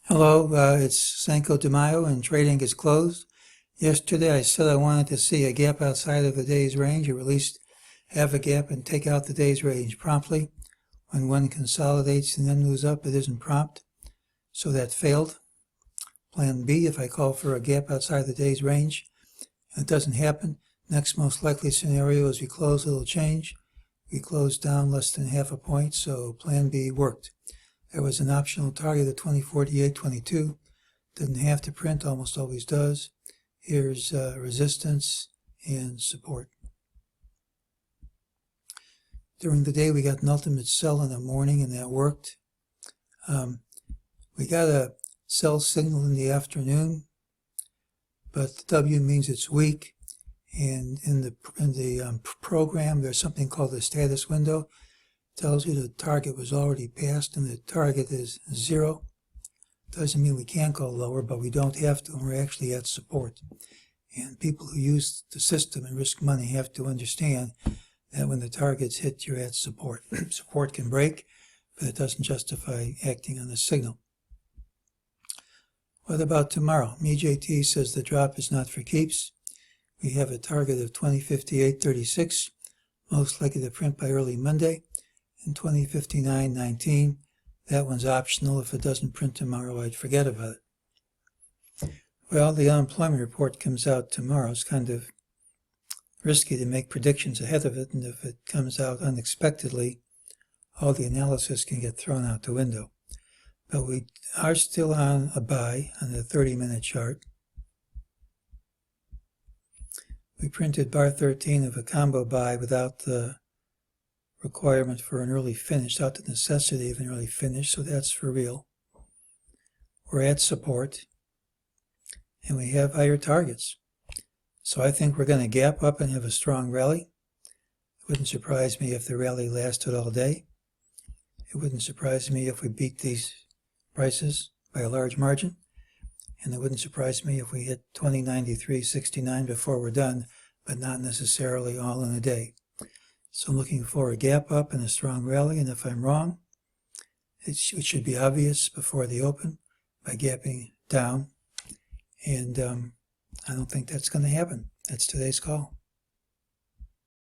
Hello, it's Cinco de Mayo and trading is closed. Yesterday I said I wanted to see a gap outside of the day's range, or at least have a gap and take out the day's range promptly. When one consolidates and then moves up, it isn't prompt. So that failed. Plan B, if I call for a gap outside the day's range and it doesn't happen, next most likely scenario is we close, it'll change. We closed down less than half a point, so plan B worked. There was an optional target of 2048.22. Didn't have to print, almost always does. Here's resistance and support. During the day, we got an ultimate sell in the morning, and that worked. We got a sell signal in the afternoon, but the W means it's weak. And in the program, there's something called the status window. Tells you the target was already passed and the target is 0. Doesn't mean we can't go lower, but we don't have to, and we're actually at support. And people who use the system and risk money have to understand that when the target's hit, you're at support. Support can break, but it doesn't justify acting on the signal. What about tomorrow? MEJT says the drop is not for keeps. We have a target of 2058.36, most likely to print by early Monday. And 2059.19, that one's optional. If it doesn't print tomorrow, I'd forget about it. Well, the unemployment report comes out tomorrow. It's kind of risky to make predictions ahead of it, and if it comes out unexpectedly, all the analysis can get thrown out the window. But we are still on a buy on the 30-minute chart. We printed bar 13 of a combo buy without the requirement for an early finish, without the necessity of an early finish, so that's for real. We're at support, and we have higher targets. So I think we're going to gap up and have a strong rally. It wouldn't surprise me if the rally lasted all day. It wouldn't surprise me if we beat these prices by a large margin. And it wouldn't surprise me if we hit 2093.69 before we're done, but not necessarily all in a day. So I'm looking for a gap up and a strong rally, and if I'm wrong, it should be obvious before the open by gapping down, and I don't think that's going to happen. That's today's call.